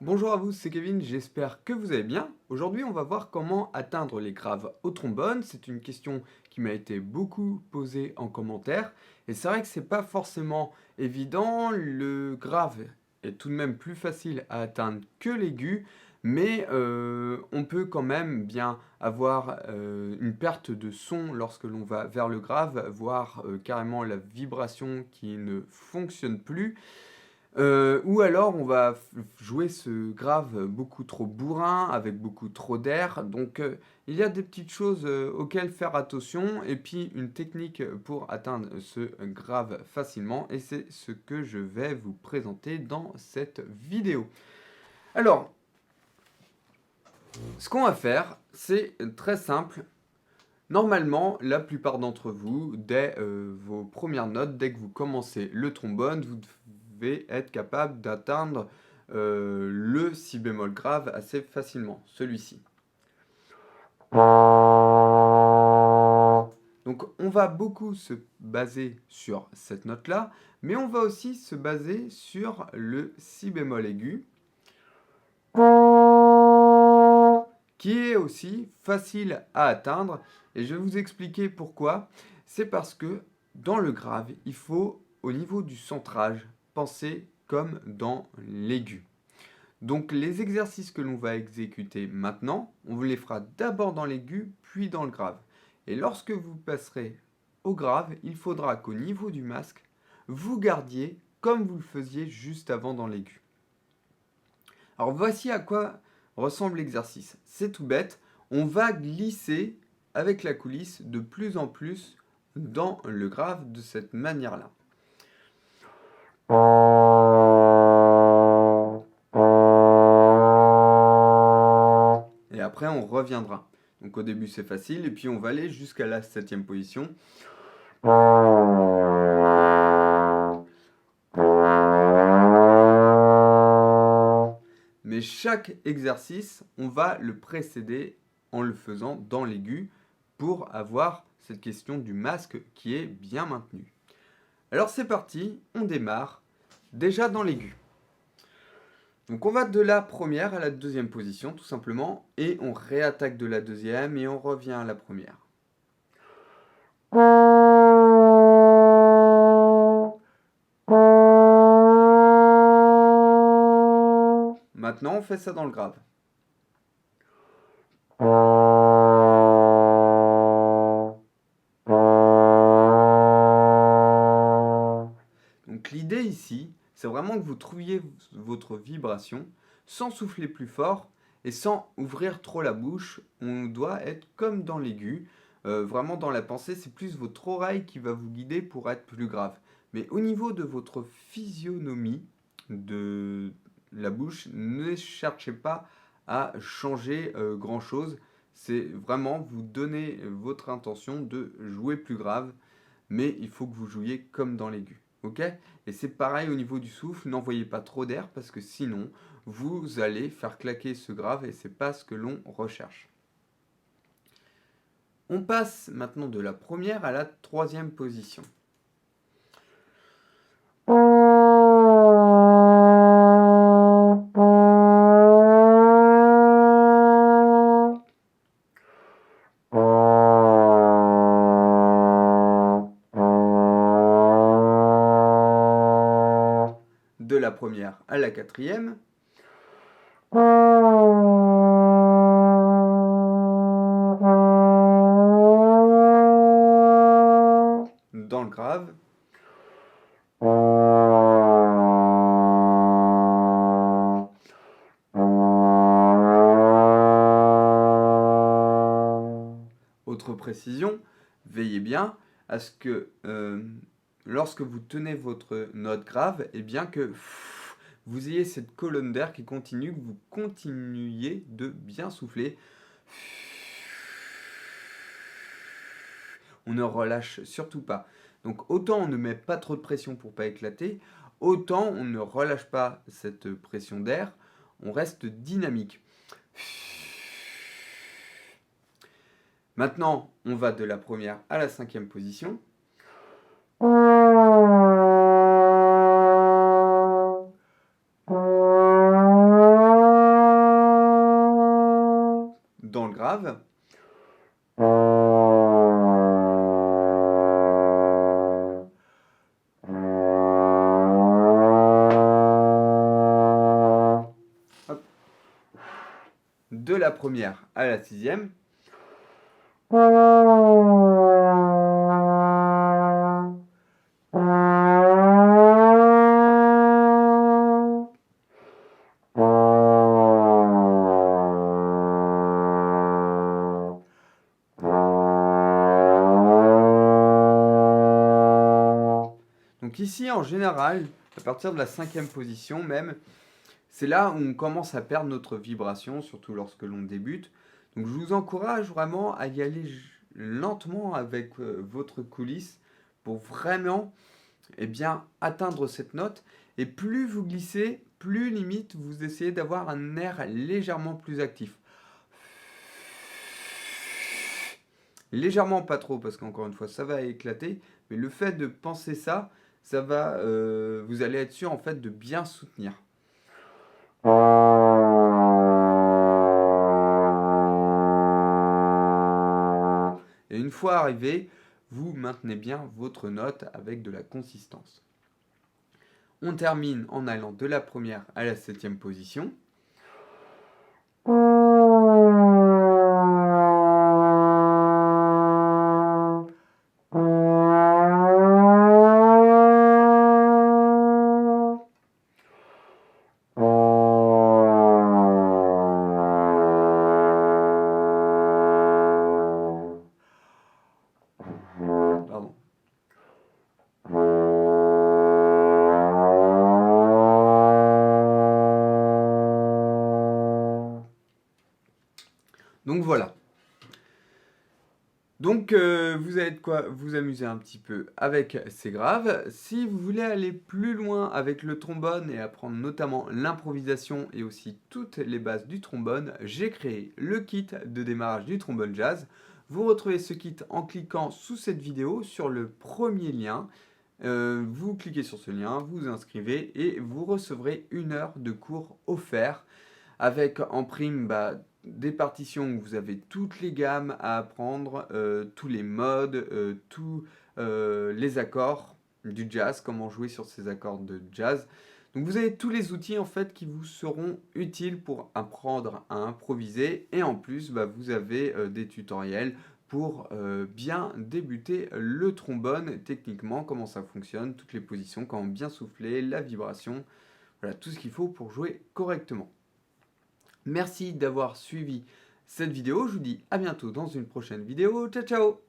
Bonjour à vous, c'est Kevin, j'espère que vous allez bien. Aujourd'hui, on va voir comment atteindre les graves au trombone. C'est une question qui m'a été beaucoup posée en commentaire. Et c'est vrai que c'est pas forcément évident. Le grave est tout de même plus facile à atteindre que l'aigu, mais on peut quand même bien avoir une perte de son lorsque l'on va vers le grave, voire carrément la vibration qui ne fonctionne plus. Ou alors on va jouer ce grave beaucoup trop bourrin, avec beaucoup trop d'air. Donc il y a des petites choses auxquelles faire attention et puis une technique pour atteindre ce grave facilement. Et c'est ce que je vais vous présenter dans cette vidéo. Alors, ce qu'on va faire, c'est très simple. Normalement, la plupart d'entre vous, dès vos premières notes, dès que vous commencez le trombone, vous devez être capable d'atteindre le si bémol grave assez facilement, celui-ci. Donc on va beaucoup se baser sur cette note-là, mais on va aussi se baser sur le si bémol aigu, qui est aussi facile à atteindre. Et je vais vous expliquer pourquoi. C'est parce que dans le grave, il faut, au niveau du centrage, penser comme dans l'aigu. Donc les exercices que l'on va exécuter maintenant, on vous les fera d'abord dans l'aigu, puis dans le grave. Et lorsque vous passerez au grave, il faudra qu'au niveau du masque, vous gardiez comme vous le faisiez juste avant dans l'aigu. Alors voici à quoi ressemble l'exercice. C'est tout bête, on va glisser avec la coulisse de plus en plus dans le grave de cette manière-là. Et après on reviendra. Donc au début c'est facile et puis on va aller jusqu'à la 7e position. Mais chaque exercice, on va le précéder en le faisant dans l'aigu pour avoir cette question du masque qui est bien maintenue. Alors c'est parti, on démarre déjà dans l'aigu. Donc on va de la première à la deuxième position tout simplement et on réattaque de la deuxième et on revient à la première. Maintenant on fait ça dans le grave. Donc l'idée ici, c'est vraiment que vous trouviez votre vibration sans souffler plus fort et sans ouvrir trop la bouche. On doit être comme dans l'aigu, vraiment dans la pensée, c'est plus votre oreille qui va vous guider pour être plus grave. Mais au niveau de votre physionomie de la bouche, ne cherchez pas à changer grand-chose. C'est vraiment vous donner votre intention de jouer plus grave, mais il faut que vous jouiez comme dans l'aigu. Ok? Et c'est pareil au niveau du souffle, n'envoyez pas trop d'air parce que sinon vous allez faire claquer ce grave et c'est pas ce que l'on recherche. On passe maintenant de la première à la troisième position. De la première à la quatrième. Dans le grave. Autre précision, veillez bien à ce que lorsque vous tenez votre note grave, et bien que vous ayez cette colonne d'air qui continue, que vous continuiez de bien souffler. On ne relâche surtout pas. Donc autant on ne met pas trop de pression pour pas éclater, autant on ne relâche pas cette pression d'air, on reste dynamique. Maintenant, on va de la première à la cinquième position. grave. Hop. De la première à la sixième. Donc ici, en général, à partir de la cinquième position même, c'est là où on commence à perdre notre vibration, surtout lorsque l'on débute. Donc je vous encourage vraiment à y aller lentement avec votre coulisse pour vraiment bien, atteindre cette note. Et plus vous glissez, plus limite vous essayez d'avoir un air légèrement plus actif. Légèrement pas trop, parce qu'encore une fois, ça va éclater. Mais le fait de penser ça, ça va, vous allez être sûr en fait de bien soutenir. Et une fois arrivé, vous maintenez bien votre note avec de la consistance. On termine en allant de la première à la septième position. Pardon. Donc voilà. Donc vous allez de quoi vous amuser un petit peu avec ces graves. Si vous voulez aller plus loin avec le trombone et apprendre notamment l'improvisation et aussi toutes les bases du trombone, j'ai créé le kit de démarrage du trombone jazz. Vous retrouvez ce kit en cliquant sous cette vidéo sur le premier lien. Vous cliquez sur ce lien, vous inscrivez et vous recevrez 1 heure de cours offert avec en prime des partitions où vous avez toutes les gammes à apprendre, tous les modes, tous les accords du jazz, comment jouer sur ces accords de jazz. Donc vous avez tous les outils en fait qui vous seront utiles pour apprendre à improviser et en plus vous avez des tutoriels pour bien débuter le trombone techniquement, comment ça fonctionne, toutes les positions, comment bien souffler, la vibration, voilà tout ce qu'il faut pour jouer correctement. Merci d'avoir suivi cette vidéo, je vous dis à bientôt dans une prochaine vidéo, ciao ciao!